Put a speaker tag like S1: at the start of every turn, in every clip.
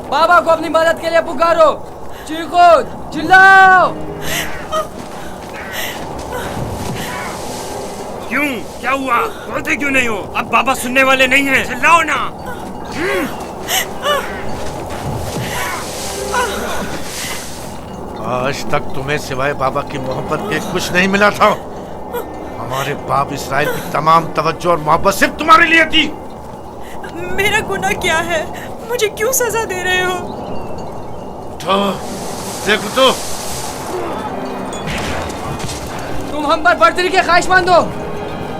S1: बाबा को अपनी मदद के लिए पुकारो, चीखो, चिल्लाओ।
S2: क्यों, क्या हुआ? बोलते क्यों नहीं हो? अब बाबा सुनने वाले नहीं हैं, चिल्लाओ ना।
S3: आज तक तुम्हें सिवाय बाबा की मोहब्बत के कुछ नहीं मिला था। हमारे बाप इसराइल की तमाम तवज्जो और मोहब्बत सिर्फ तुम्हारे लिए थी।
S4: मेरा गुनाह क्या है? मुझे क्यों सजा दे रहे हो?
S3: तो देखो तो,
S1: तुम हम पर बर्तरी के ख्वाहिशमंद हो।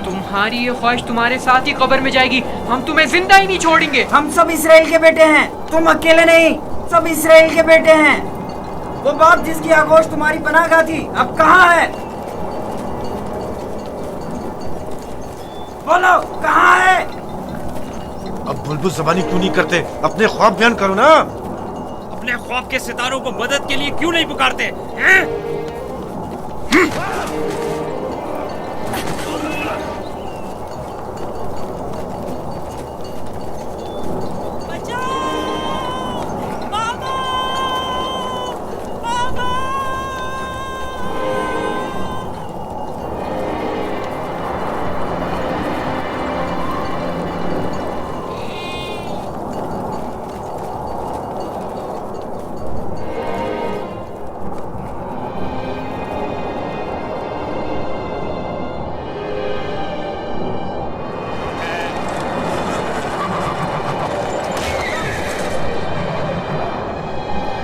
S5: तुम्हारी ये ख्वाहिश तुम्हारे साथ ही कब्र में जाएगी। हम तुम्हें जिंदा ही नहीं छोड़ेंगे।
S6: हम सब इसराइल के बेटे हैं, तुम अकेले नहीं, सब इसराइल के बेटे हैं। वो बाप जिसकी आगोश तुम्हारी पनाहगाह थी, अब कहाँ है? बोलो, कहाँ है?
S3: अब बुलबुल ज़बानी क्यों नहीं करते? अपने ख्वाब बयान करो ना।
S2: अपने ख्वाब के सितारों को मदद के लिए क्यों नहीं पुकारते हैं?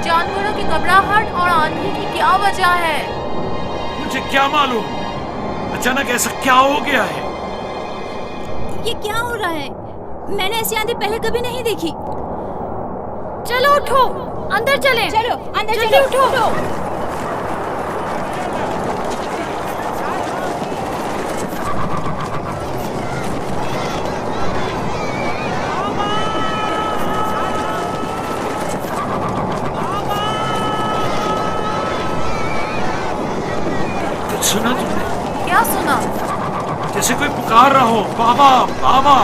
S7: जानवरों की घबराहट और आंधी की क्या वजह है?
S8: मुझे क्या मालूम, अचानक ऐसा क्या हो गया है?
S9: ये क्या हो रहा है? मैंने ऐसी आंधी पहले कभी नहीं देखी। चलो उठो, अंदर चलें। चलो अंदर जल्दी उठो।
S8: सुना तुमने?
S7: क्या सुना?
S8: जैसे कोई पुकार रहा हो, बाबा बाबा।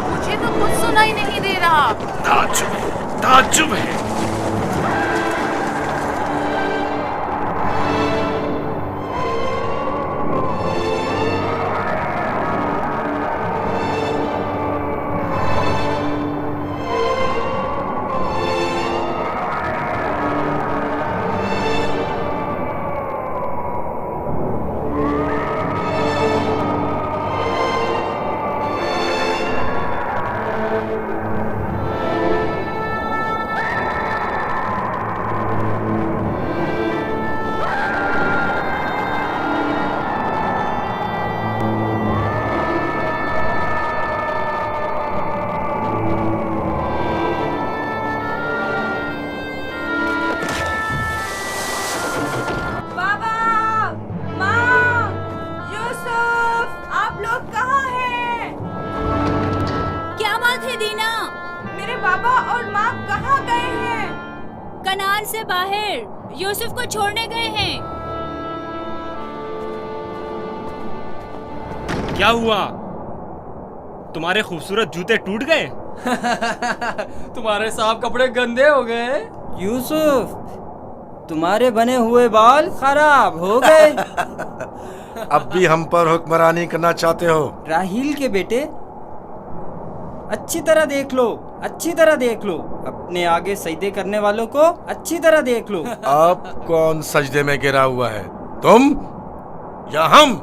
S7: मुझे तो कुछ सुनाई नहीं दे रहा।
S8: ताज्जुब है।
S9: बाबा और माँ कहाँ गए हैं? कनान से बाहर यूसुफ को छोड़ने गए हैं।
S2: क्या हुआ? तुम्हारे खूबसूरत जूते टूट गए?
S1: तुम्हारे साफ कपड़े गंदे हो गए।
S6: यूसुफ, तुम्हारे बने हुए बाल खराब हो गए।
S3: अब भी हम पर हुक्मरानी करना चाहते हो?
S6: राहील के बेटे, अच्छी तरह देख लो, अच्छी तरह देख लो। अपने आगे सजदे करने वालों को अच्छी तरह देख लो।
S3: अब कौन सजदे में गिरा हुआ है, तुम या हम?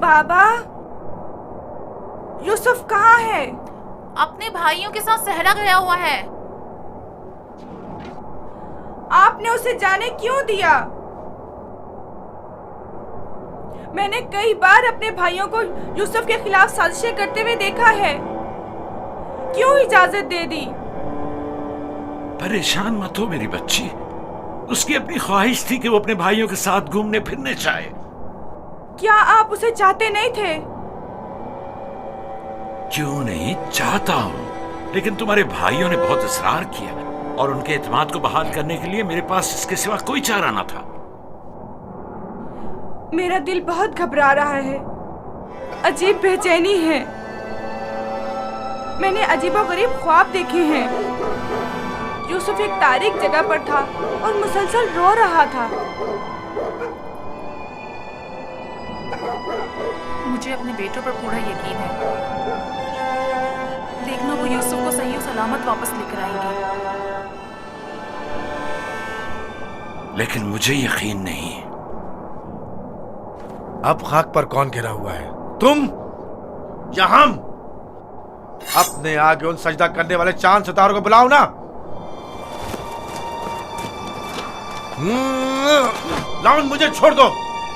S4: बाबा, यूसुफ कहाँ है?
S7: अपने भाइयों के साथ सहरा गया हुआ है।
S4: आपने उसे जाने क्यों दिया? मैंने कई बार अपने भाइयों को यूसुफ के खिलाफ साजिशें करते हुए देखा है। क्यों इजाजत दे दी?
S8: परेशान मत हो मेरी बच्ची, उसकी अपनी ख्वाहिश थी कि वो अपने भाइयों के साथ घूमने फिरने जाए।
S4: क्या आप उसे चाहते नहीं थे?
S8: क्यों नहीं, चाहता हूँ, लेकिन तुम्हारे भाइयों ने बहुत इसरार किया और उनके एतमाद को बहाल करने के लिए मेरे पास इसके सिवा कोई चारा न था।
S4: मेरा दिल बहुत घबरा रहा है, अजीब बेचैनी है। मैंने अजीबोगरीब ख्वाब देखे हैं। यूसुफ एक तारीक जगह पर था और मुसलसल रो रहा था।
S7: मुझे अपने बेटों पर पूरा यकीन है। देखना वो यूसुफ को सही और सलामत वापस लेकर आएंगे।
S8: लेकिन मुझे यकीन नहीं।
S3: अब खाक पर कौन गिरा हुआ है, तुम या हम? अपने आगे उन सजदा करने वाले चांद सितारों को बुलाओ ना। लाउन, मुझे छोड़ दो।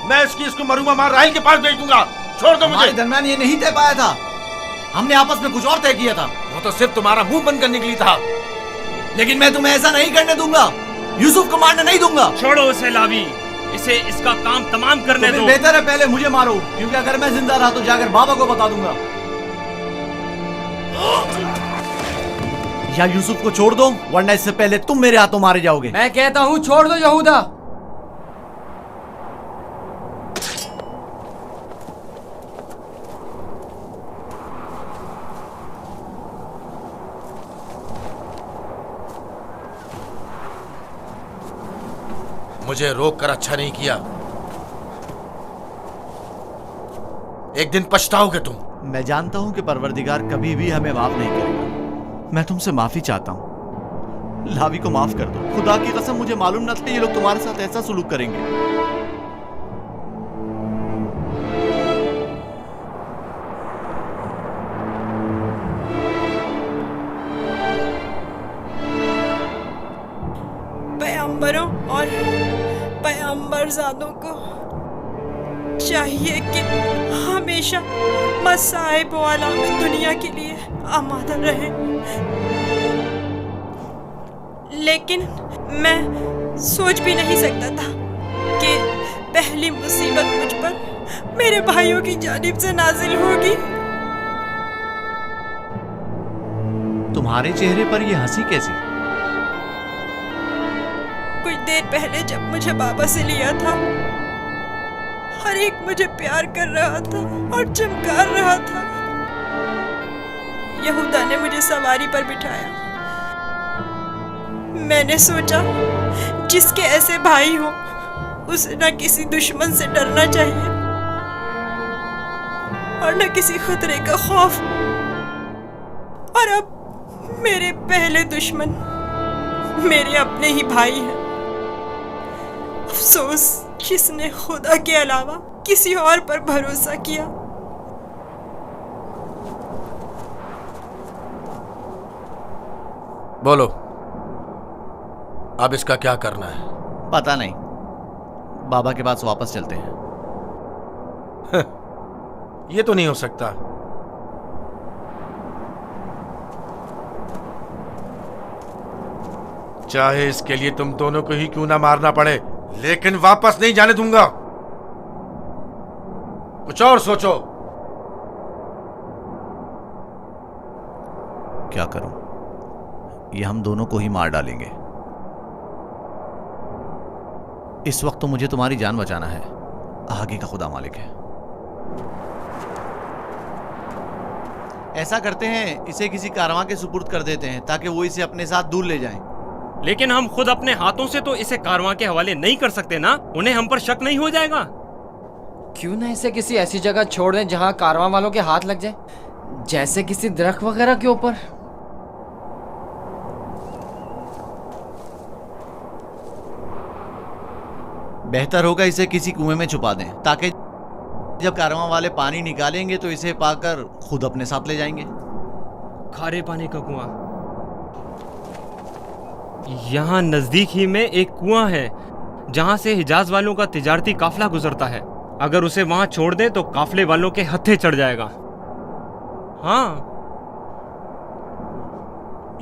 S3: मैं इसको मरूमा मार राहिल के पास भेज दूंगा। छोड़ दो मुझे।
S10: दरमियान ये नहीं तय पाया था, हमने आपस में कुछ और तय किया था।
S3: वो तो सिर्फ तुम्हारा मुंह बंद करने के लिए था।
S10: लेकिन मैं तुम्हें ऐसा नहीं करने दूंगा, यूसुफ को मारने नहीं दूंगा।
S2: छोड़ो उसे लावी, इसे इसका काम तमाम करने दो।
S10: बेहतर है पहले मुझे मारो, क्योंकि अगर मैं जिंदा रहा तो जाकर बाबा को बता दूंगा। या यूसुफ को छोड़ दो, वरना इससे पहले तुम मेरे हाथों मारे जाओगे।
S1: मैं कहता हूँ छोड़ दो यहूदा।
S3: मुझे रोक कर अच्छा नहीं किया। एक दिन पछताओगे तुम।
S10: मैं जानता हूं कि परवरदिगार कभी भी हमें माफ नहीं करेगा। मैं तुमसे माफी चाहता हूं। लावी को माफ कर दो। खुदा की कसम, मुझे मालूम न था ये लोग तुम्हारे साथ ऐसा सुलूक करेंगे।
S4: पैगंबरों और पैगंबरजादों को चाहिए कि हमेशा मसाइब वाला में दुनिया के लिए आमादा रहे। लेकिन मैं सोच भी नहीं सकता था कि पहली मुसीबत मुझ पर मेरे भाइयों की जानिब से नाजिल होगी।
S10: तुम्हारे चेहरे पर ये हंसी कैसी?
S4: कुछ देर पहले जब मुझे बाबा से लिया था, हर एक मुझे प्यार कर रहा था और चमकार रहा था। यहूदा ने मुझे सवारी पर बिठाया। मैंने सोचा जिसके ऐसे भाई हो उसे न किसी दुश्मन से डरना चाहिए और न किसी खतरे का खौफ। और अब मेरे पहले दुश्मन मेरे अपने ही भाई हैं। अफसोस किसने खुदा के अलावा किसी और पर भरोसा किया।
S3: बोलो, अब इसका क्या करना है?
S10: पता नहीं, बाबा के पास वापस चलते हैं।
S3: ये तो नहीं हो सकता। चाहे इसके लिए तुम दोनों को ही क्यों ना मारना पड़े, लेकिन वापस नहीं जाने दूंगा। कुछ और सोचो।
S10: क्या करूं? ये हम दोनों को ही मार डालेंगे। इस वक्त तो मुझे तुम्हारी जान बचाना है, आगे का खुदा मालिक है। ऐसा करते हैं, इसे किसी कारवां के सुपुर्द कर देते हैं ताकि वो इसे अपने साथ दूर ले जाएं।
S2: लेकिन हम खुद अपने हाथों से तो इसे कारवां के हवाले नहीं कर सकते ना। उन्हें हम पर शक नहीं हो जाएगा?
S1: क्यों ना इसे किसी ऐसी जगह छोड़ दें जहां कारवां वालों के हाथ लग जाए, जैसे किसी दरख्त वगैरह के ऊपर।
S10: बेहतर होगा इसे किसी कुएं में छुपा दें, ताकि जब कारवां वाले पानी निकालेंगे तो इसे पाकर खुद अपने साथ ले जाएंगे।
S2: खारे पानी का कुआं यहाँ नजदीक ही में एक कुआं है जहां से हिजाज वालों का तिजारती काफिला गुजरता है। अगर उसे वहां छोड़ दें तो काफिले वालों के हत्थे चढ़ जाएगा। हाँ,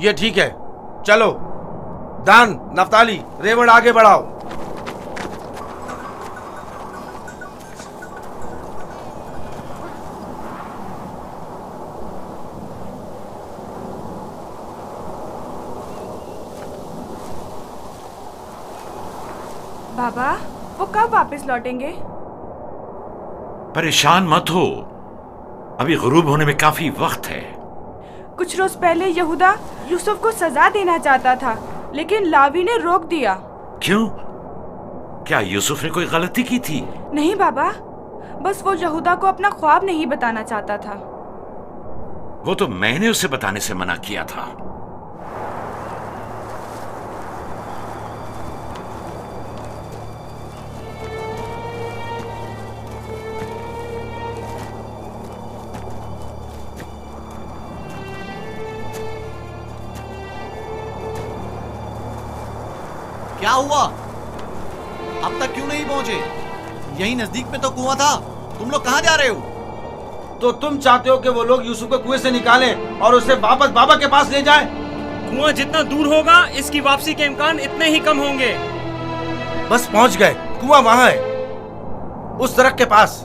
S3: ये ठीक है। चलो दान, नफ्ताली, रेवड़ आगे बढ़ाओ।
S11: बाबा, वो कब वापस लौटेंगे?
S8: परेशान मत हो, अभी गुरूब होने में काफी वक्त है।
S11: कुछ रोज पहले यहूदा यूसुफ को सजा देना चाहता था, लेकिन लावी ने रोक दिया।
S8: क्यों? क्या यूसुफ ने कोई गलती की थी?
S11: नहीं बाबा, बस वो यहूदा को अपना ख्वाब नहीं बताना चाहता था।
S8: वो तो मैंने उसे बताने से मना किया था।
S10: क्या हुआ? अब तक क्यों नहीं पहुंचे? यही नजदीक में तो कुआं था। तुम लोग कहाँ जा रहे हो?
S12: तो तुम चाहते हो कि वो लोग यूसुफ को कुएं से निकालें और उसे वापस बाबा के पास ले जाएं?
S2: कुआं जितना दूर होगा, इसकी वापसी के इम्कान इतने ही कम होंगे।
S12: बस पहुंच गए, कुआं वहां है, उस सड़क के पास।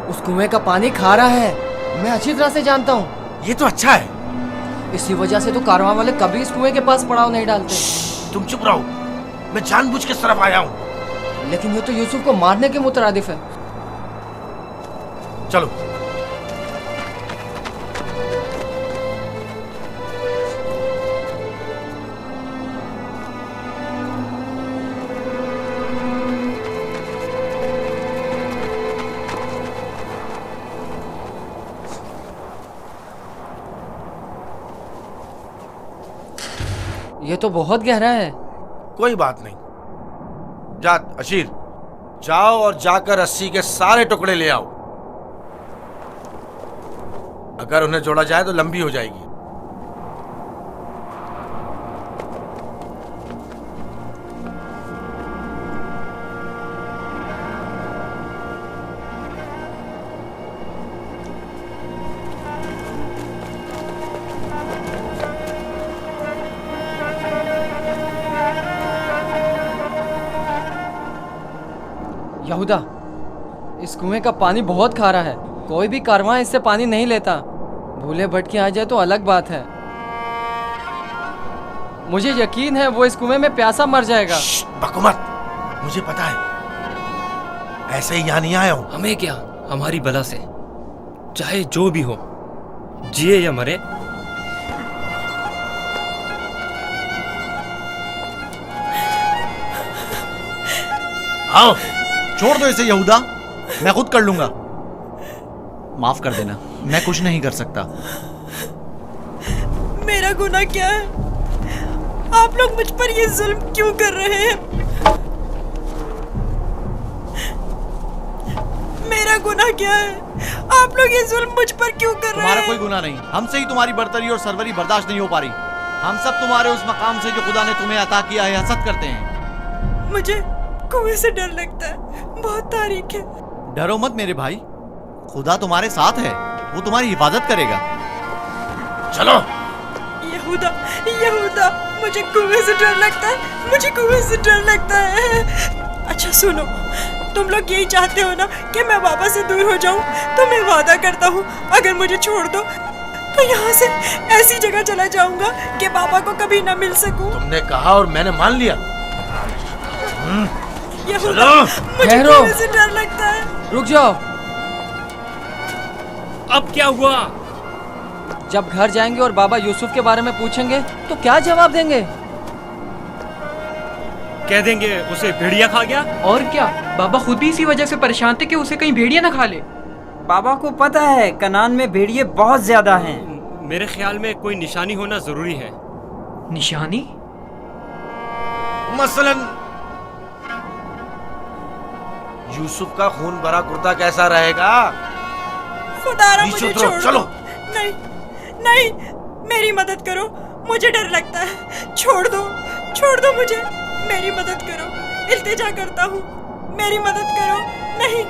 S1: उस कुएं का पानी खारा है, मैं अच्छी तरह से जानता हूँ।
S12: ये तो अच्छा है।
S1: इसी वजह से तो कारवां वाले कभी इस कुएं के पास पड़ाव नहीं डालते।
S12: तुम चुप रहो, मैं जानबूझ के इस तरफ आया हूँ।
S1: लेकिन ये तो यूसुफ को मारने के मुतरादिफ है।
S12: चलो।
S1: ये तो बहुत गहरा है।
S12: कोई बात नहीं, जा अशीर, जाओ और जाकर रस्सी के सारे टुकड़े ले आओ। अगर उन्हें जोड़ा जाए तो लंबी हो जाएगी।
S1: यहूदा, इस कुएं का पानी बहुत खारा है। कोई भी कारवां इससे पानी नहीं लेता। भूले भटके आ जाए तो अलग बात है। मुझे यकीन है वो इस कुएं में प्यासा मर जाएगा।
S12: बको मत, मुझे पता है। ऐसे ही यहाँ नहीं आया हूँ।
S2: हमें क्या, हमारी बला से चाहे जो भी हो, जिए या मरे,
S10: आओ। छोड़ दो इसे यहूदा, मैं खुद कर लूंगा। माफ कर देना, मैं कुछ नहीं कर सकता।
S4: मेरा गुनाह क्या है? आप लोग मुझ पर ये जुल्म क्यों कर रहे हैं? मेरा गुनाह क्या है? आप लोग ये जुल्म मुझ पर क्यों कर रहे हैं?
S10: तुम्हारा कोई गुनाह नहीं। हमसे ही तुम्हारी बर्तरी और सरवरी बर्दाश्त नहीं हो पा रही। हम सब तुम्हारे उस मकाम से जो खुदा ने तुम्हें अता किया है हसद करते हैं।
S4: मुझे कुएं से डर लगता है, बहुत तारीख है।
S10: डरो मत मेरे भाई, खुदा तुम्हारे साथ है, वो तुम्हारी हिफाजत करेगा।
S12: चलो।
S4: यहूदा, यहूदा, मुझे कुएं से डर लगता है, मुझे कुएं से डर लगता है। अच्छा सुनो, तुम लोग यही चाहते हो ना कि मैं बाबा से दूर हो जाऊं? तो मैं वादा करता हूँ, अगर मुझे छोड़ दो तो यहाँ से ऐसी जगह चला जाऊंगा कि बाबा को कभी ना मिल सकूं।
S12: तुमने कहा और मैंने मान लिया।
S4: यहूदा, मुझे कुएं से डर लगता है।
S1: रुक जाओ।
S2: अब क्या हुआ?
S1: जब घर जाएंगे और बाबा यूसुफ के बारे में पूछेंगे तो क्या जवाब देंगे?
S2: कह देंगे उसे भेड़िया खा गया।
S5: और क्या, बाबा खुद भी इसी वजह से परेशान थे कि उसे कहीं भेड़िया ना खा ले।
S6: बाबा को पता है कनान में भेड़िए बहुत ज्यादा हैं।
S2: मेरे ख्याल में कोई निशानी होना जरूरी है।
S5: निशानी?
S12: मसलन यूसुफ का खून भरा कुर्ता कैसा रहेगा?
S4: खुदारा मुझे छोड़ दो।
S12: चलो।
S4: नहीं, नहीं, मेरी मदद करो, मुझे डर लगता है। छोड़ दो मुझे, मेरी मदद करो, इल्तिजा करता हूँ, मेरी मदद करो। नहीं।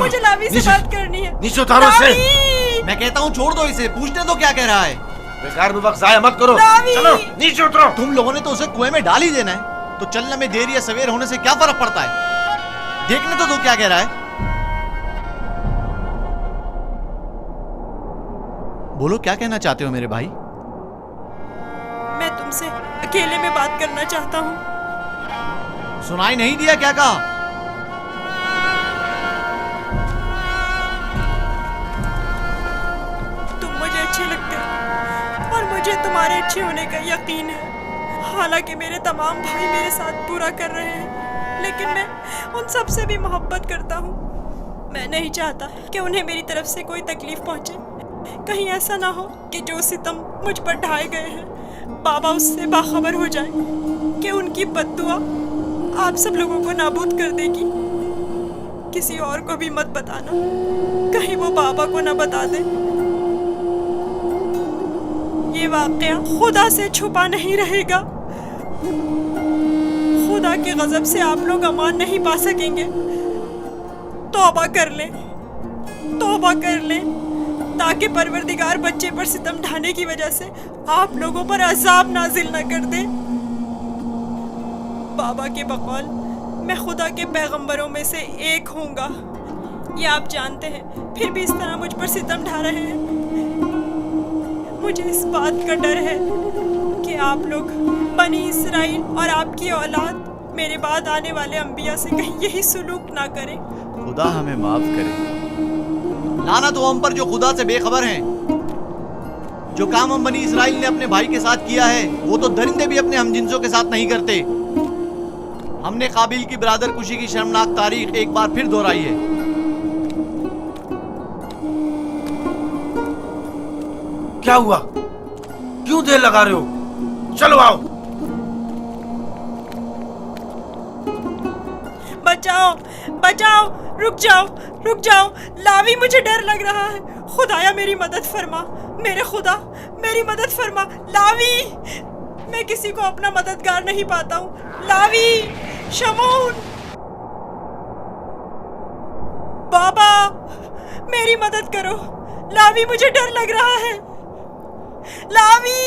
S3: उतारो।
S4: मुझे लावी से
S3: नीचे।
S4: बात करनी है।
S3: नीचे उतारो इसे।
S4: लावी!
S10: मैं कहता हूँ छोड़ दो इसे, पूछने दो क्या कह रहा है।
S3: बेकार में वक्त जाया मत करो।
S4: लावी!
S3: चलो नीचे उतरो।
S10: तुम लोगों ने तो उसे कुएं में डाल ही देना है, तो चलने में देर या सवेर होने से क्या फर्क पड़ता है। देखने तो दो क्या कह रहा है। बोलो क्या कहना चाहते हो मेरे भाई।
S4: मैं तुमसे अकेले में बात करना चाहता हूँ।
S10: सुनाई नहीं दिया क्या कहा।
S4: तुम मुझे अच्छे लगते हो और मुझे तुम्हारे अच्छे होने का यकीन है। हालांकि मेरे तमाम भाई मेरे साथ पूरा कर रहे हैं, लेकिन मैं उन सब से भी मोहब्बत करता हूँ। मैं नहीं चाहता कि उन्हें मेरी तरफ से कोई तकलीफ पहुँचे। कहीं ऐसा ना हो कि जो सितम मुझ पर ढाए गए हैं बाबा उससे बाखबर हो जाए कि उनकी बद्दुआ आप सब लोगों को नाबूद कर देगी। किसी और को भी मत बताना, कहीं वो बाबा को ना बता दे। ये वाकया खुदा से छुपा नहीं रहेगा। खुदा के गजब से आप लोग अमान नहीं पा सकेंगे। तौबा कर लें, तौबा कर लें, ताकि परवरदिगार बच्चे पर सितम ढाने की वजह से आप लोगों पर अजाब नाजिल न कर दे। बाबा के बकौल मैं खुदा के पैगंबरों में से एक होऊंगा, ये आप जानते हैं, फिर भी इस तरह मुझ पर सितम ढा रहे हैं। मुझे इस बात का डर है कि आप लोग बनी इसराइल और आपकी औलाद मेरे बाद आने वाले अंबिया से कहीं यही सुलूक ना करें।
S10: खुदा हमें माफ करे। लानत हो हम पर जो खुदा से बेखबर हैं। जो काम हम बनी इसराइल ने अपने भाई के साथ किया है वो तो दरिंदे भी अपने हमजिंसों के साथ नहीं करते। हमने काबिल की बरादर कुशी की शर्मनाक तारीख एक बार फिर दोहराई है।
S3: क्या हुआ? क्यों देर लगा रहे हो? चलो आओ।
S4: बचाओ, बचाओ, रुक जाओ, रुक जाओ। लावी, मुझे डर लग रहा है। खुदाया मेरी मदद फरमा, मेरे खुदा मेरी मदद फरमा। लावी, मैं किसी को अपना मददगार नहीं पाता हूँ। लावी, शमून, बाबा मेरी मदद करो। लावी, मुझे डर लग रहा है। लावी,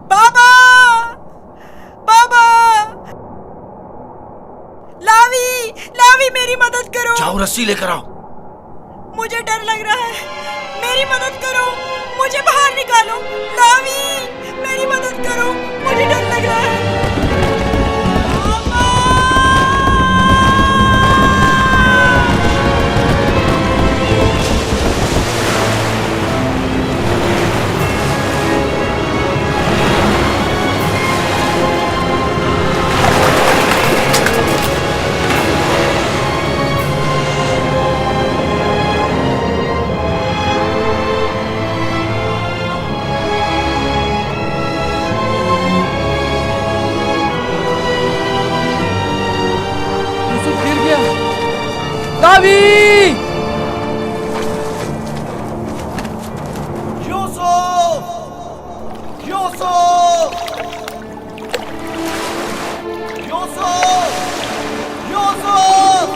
S4: बाबा, बाबा, लावी, लावी मेरी मदद करो।
S3: जाओ रस्सी लेकर आओ।
S4: मुझे डर लग रहा है, मेरी मदद करो, मुझे बाहर निकालो। लावी, मेरी मदद करो, मुझे डर लग रहा है।
S1: लावी!
S10: यूसुफ! यूसुफ! यूसुफ! यूसुफ!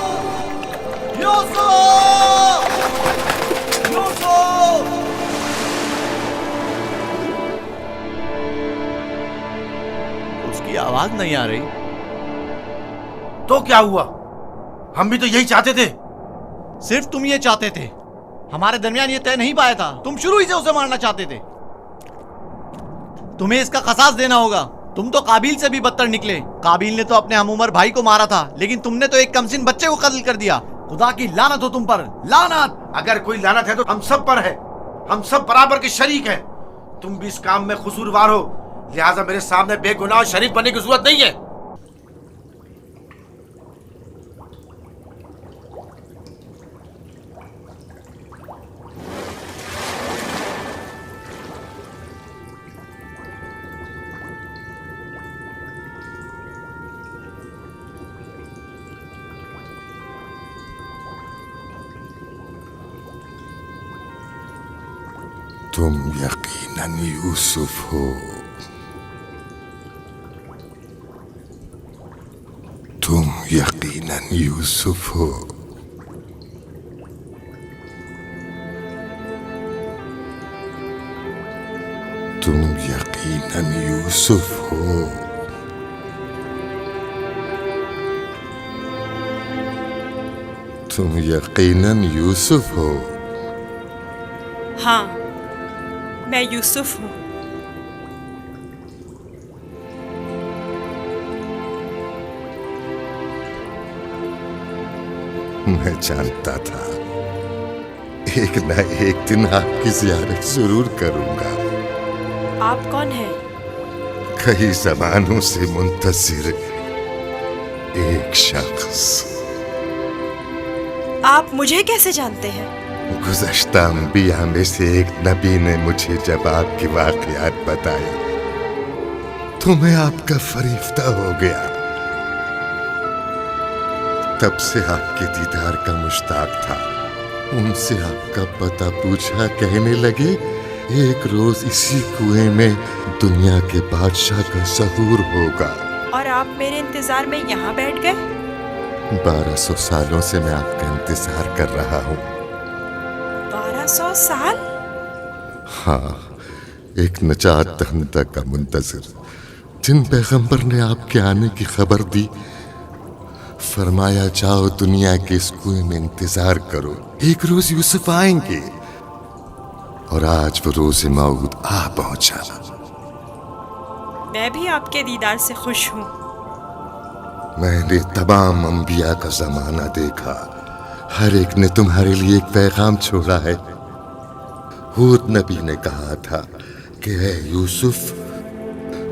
S10: यूसुफ! यूसुफ! उसकी आवाज नहीं आ रही।
S3: तो क्या हुआ? हम भी तो यही चाहते थे।
S10: सिर्फ तुम ये चाहते थे, हमारे दरमियान ये तय नहीं पाया था। तुम शुरू ही से उसे मारना चाहते थे। तुम्हें इसका कसास देना होगा। तुम तो काबिल से भी बदतर निकले। काबिल ने तो अपने हमउमर भाई को मारा था, लेकिन तुमने तो एक कमसिन बच्चे को कत्ल कर दिया। खुदा की लानत हो तुम पर, लानत।
S3: अगर कोई लानत है तो हम सब पर है। हम सब बराबर के शरीक हैं। तुम भी इस काम में कसूरवार हो, लिहाजा मेरे सामने बेगुनाह शरीक बनने की जरूरत नहीं है।
S13: तुम यकीनन यूसुफ हो। तुम यकीनन यकीनन यूसुफ हो। तुम यकीनन यूसुफ हो। तुम यकीनन यूसुफ हो।
S4: हाँ, मैं यूसुफ हूँ।
S13: मैं जानता था एक न एक दिन आपकी ज़ियारत जरूर करूंगा।
S4: आप कौन हैं?
S13: कई ज़मानों से मुंतज़िर एक शख्स।
S4: आप मुझे कैसे जानते हैं?
S13: गुज़श्ता अंबिया में से एक नबी ने मुझे जब आपके वाक़यात बताए तो मैं आपका फरिश्ता हो गया। तब से आपके दीदार का मुश्ताक था। उनसे आपका पता पूछा, कहने लगे एक रोज इसी कुएं में दुनिया के बादशाह का ज़हूर होगा।
S4: और आप मेरे इंतजार में यहाँ बैठ गए?
S13: 1200 सालों से मैं आपका इंतजार कर रहा हूँ।
S4: 1200 साल?
S13: हाँ, एक नजात दहिंदा का मुंतज़िर, जिन पैगंबर ने आपके आने की खबर दी, फरमाया जाओ दुनिया के इस कुएं में इंतजार करो, एक रोज यूसुफ आएंगे। और आज वो रोज मौऊद आ पहुंचा।
S4: मैं भी आपके दीदार से खुश हूँ।
S13: मैंने तमाम अंबिया का जमाना देखा, हर एक ने तुम्हारे लिए एक पैगाम छोड़ा है। हूद नबी ने कहा था कि है यूसुफ,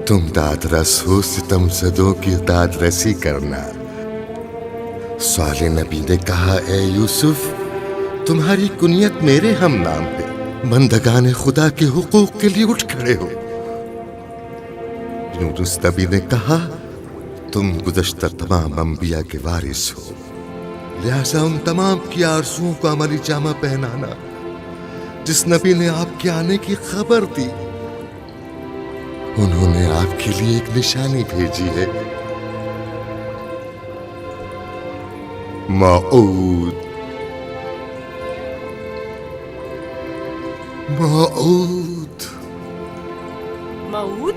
S13: तुम दादरस हो, सितमज़दों की दादरसी करना। साले नबी ने कहा, ए यूसुफ, तुम्हारी कुनियत मेरे हम नाम पे, बंदगाने खुदा के हुकूक के लिए उठ खड़े हो। यूनुस नबी ने कहा, तुम गुज़श्ता तमाम अंबिया के वारिस हो, लिहाजा उन तमाम की आरज़ुओं को अमली जामा पहनाना जिस नबी ने आपके आने की खबर दी। उन्होंने आपके लिए एक निशानी भेजी है, मऊद। मऊद।
S4: मऊद?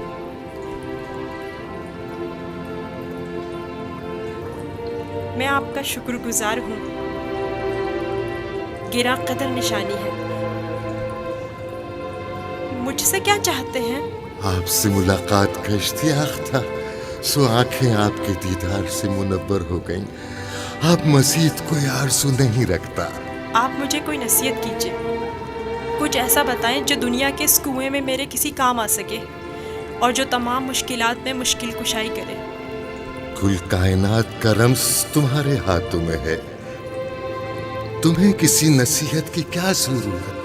S4: मैं आपका शुक्रगुजार हूँ। गिरा कदर निशानी है। मुझसे क्या चाहते हैं?
S13: आपसे मुलाकात का इश्तियाक था, सो आंखें आपके दीदार से मुनव्वर हो गईं। आप मज़ीद कोई आरज़ू नहीं रखता।
S4: आप मुझे कोई नसीहत कीजिए, कुछ ऐसा बताएं जो दुनिया के इस कुएं में मेरे किसी काम आ सके और जो तमाम मुश्किलात में मुश्किल कुशाई करे।
S13: कुल कायनात का रम्स तुम्हारे हाथों में है, तुम्हें किसी नसीहत की क्या जरूरत?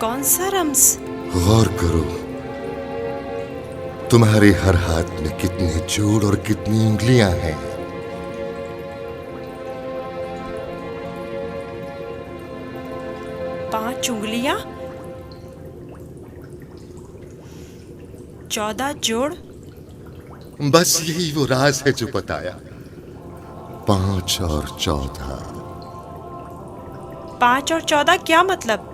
S4: कौन सा रम्स?
S13: गौर करो, तुम्हारे हर हाथ में कितने जोड़ और कितनी उंगलियां हैं।
S4: पांच उंगलियां, 14 जोड़।
S13: बस यही वो राज है जो बताया, 5 और 14।
S4: 5 और 14 क्या मतलब?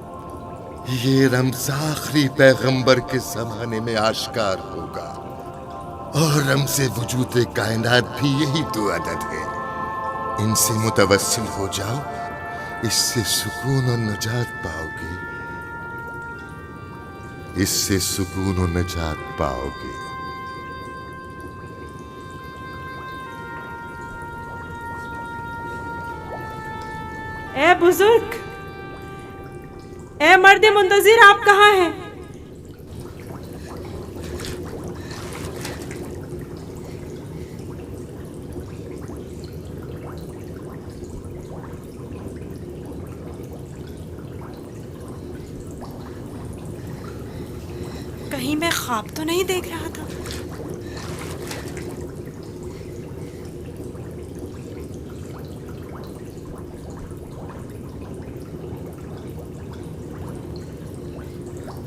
S13: ये रम्ज़ आखिरी पैगंबर के जमाने में आश्कार होगा, और रम्ज़े वजूद कायनात भी यही 2 अदद है। इनसे मुतवस्सिल हो जाओ, इससे सुकून और नजात पाओगे, इससे सुकून और नजात पाओगे।
S4: ए बुजुर्ग, ए मर्द मुंतज़िर, आप कहाँ हैं? कहीं मैं ख्वाब तो नहीं देख रहा था?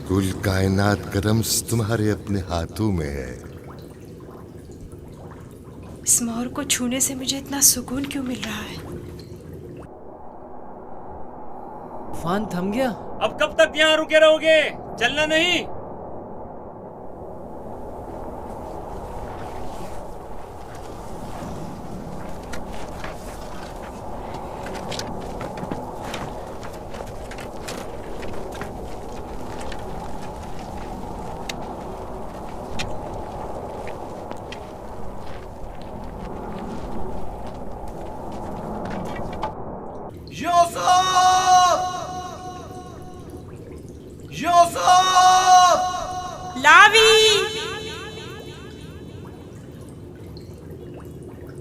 S13: कुल कायनात का रम्ज़ तुम्हारे अपने हाथों में है।
S4: इस मोर को छूने से मुझे इतना सुकून क्यों मिल रहा है?
S1: तूफान थम गया।
S2: अब कब तक यहाँ रुके रहोगे? चलना नहीं?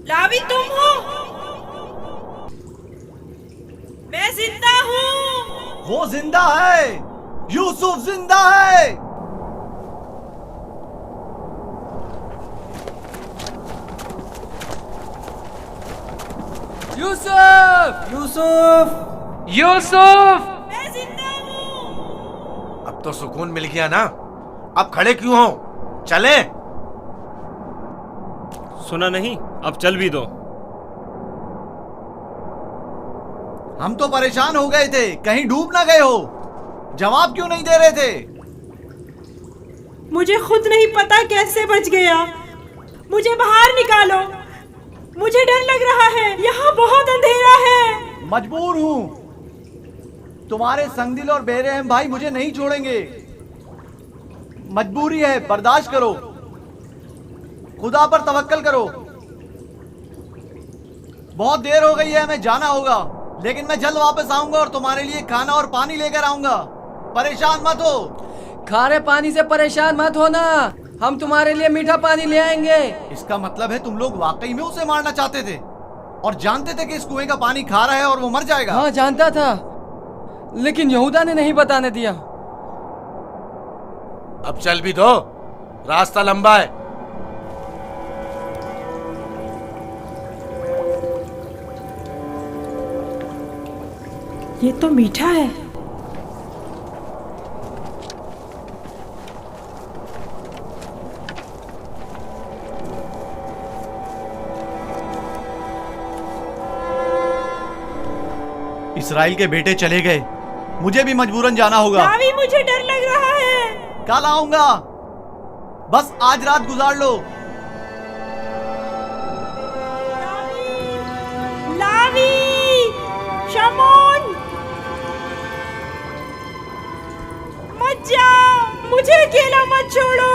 S4: लावी तुम हो? मैं जिंदा हूँ।
S10: वो जिंदा है, यूसुफ जिंदा है।
S1: यूसुफ!
S6: यूसुफ!
S5: यूसुफ!
S4: मैं जिंदा हूँ।
S3: अब तो सुकून मिल गया ना? अब खड़े क्यों हो? चले?
S2: सुना नहीं? अब चल भी दो।
S10: हम तो परेशान हो गए थे, कहीं डूब ना गए हो। जवाब क्यों नहीं दे रहे थे?
S4: मुझे खुद नहीं पता कैसे बच गया। मुझे बाहर निकालो, मुझे डर लग रहा है, यहाँ बहुत अंधेरा है।
S10: मजबूर हूँ, तुम्हारे संगदिल और बेरहम भाई मुझे नहीं छोड़ेंगे। मजबूरी है, बर्दाश्त करो, खुदा पर तवक्कल करो। बहुत देर हो गई है, हमें जाना होगा, लेकिन मैं जल्द वापस आऊंगा और तुम्हारे लिए खाना और पानी लेकर आऊंगा। परेशान मत हो।
S1: खारे पानी से परेशान मत होना, हम तुम्हारे लिए मीठा पानी ले आएंगे।
S10: इसका मतलब है तुम लोग वाकई में उसे मारना चाहते थे और जानते थे कि इस कुएं का पानी खारा है और वो मर जाएगा?
S1: हाँ, जानता था, लेकिन यहूदा ने नहीं बताने दिया।
S3: अब चल भी दो, रास्ता लंबा है।
S4: ये तो मीठा है।
S10: इस्राइल के बेटे चले गए, मुझे भी मजबूरन जाना होगा।
S4: लावी, मुझे डर लग रहा है।
S10: कल आऊंगा, बस आज रात गुजार लो।
S4: लावी, शमोन, मत जाओ, मुझे अकेला मत छोड़ो।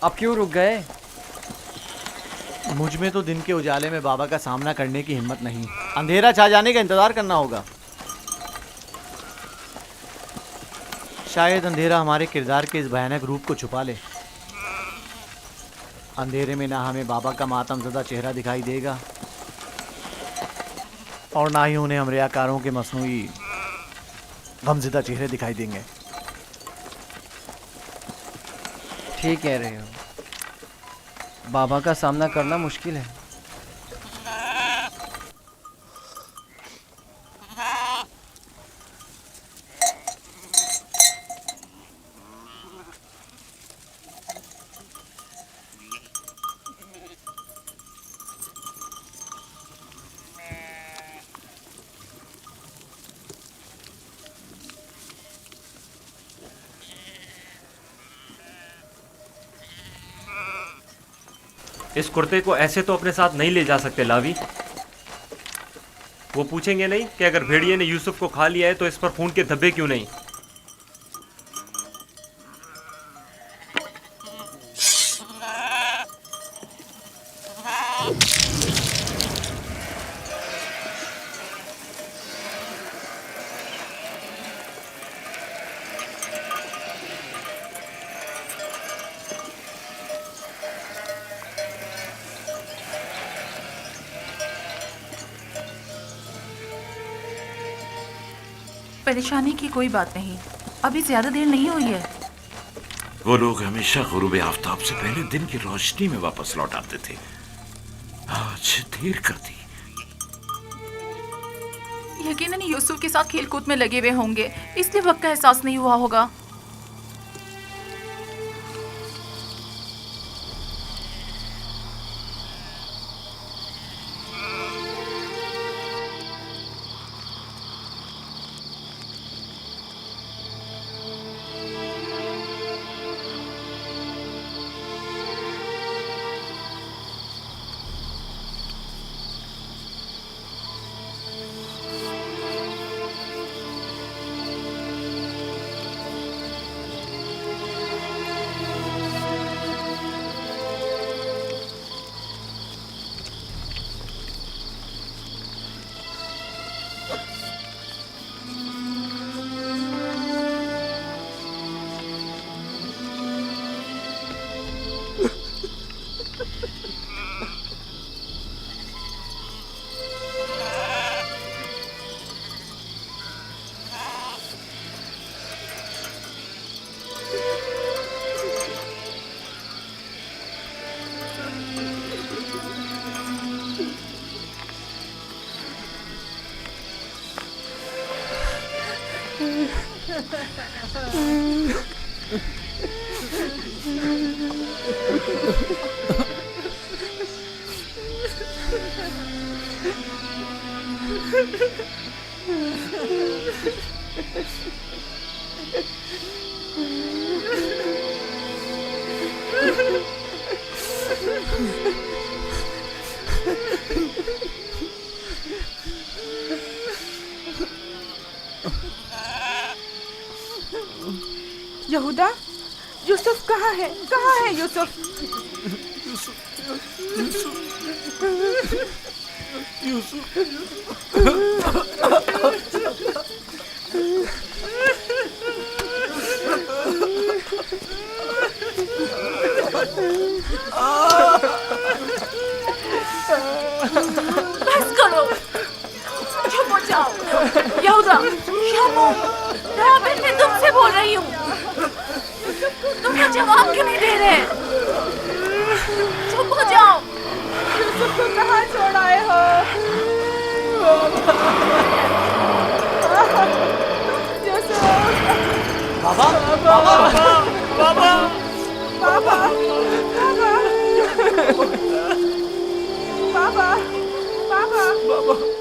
S1: अब क्यों रुक गए?
S10: मुझ में तो दिन के उजाले में बाबा का सामना करने की हिम्मत नहीं, अंधेरा छा जाने का इंतजार करना होगा। शायद अंधेरा हमारे किरदार के इस भयानक रूप को छुपा ले। अंधेरे में ना हमें बाबा का मातमज़दा चेहरा दिखाई देगा और ना ही उन्हें हम रियाकारों के मसनूई गमज़दा चेहरे दिखाई देंगे।
S1: ठीक कह रहे हो, बाबा का सामना करना मुश्किल है।
S2: इस कुर्ते को ऐसे तो अपने साथ नहीं ले जा सकते लावी। वो पूछेंगे नहीं कि अगर भेड़िए ने यूसुफ को खा लिया है तो इस पर खून के धब्बे क्यों नहीं?
S14: परेशानी की कोई बात नहीं, अभी ज्यादा देर नहीं हुई है।
S8: वो लोग हमेशा गुरूब आफ्ताब से पहले दिन की रोशनी में वापस लौट आते थे। आज देर कर दी।
S14: यकीनन यूसुफ के साथ खेलकूद में लगे हुए होंगे, इसलिए वक्त का एहसास नहीं हुआ होगा।
S11: यहूदा, यूसुफ कहाँ है? कहाँ है यूसुफ?
S14: बस करो, चुप हो जाओ। यहूदा, शामू, राबिल, मैं तुमसे बोल रही हूँ, तुम क्या जवाब क्यों नहीं दे रहे? चुप हो जाओ।
S11: यूसुफ को कहाँ छोड़ आए हो? यूसुफ!
S10: बाबा, बाबा, बाबा,
S11: बाबा, बाबा, बाबा, बाबा, बाबा।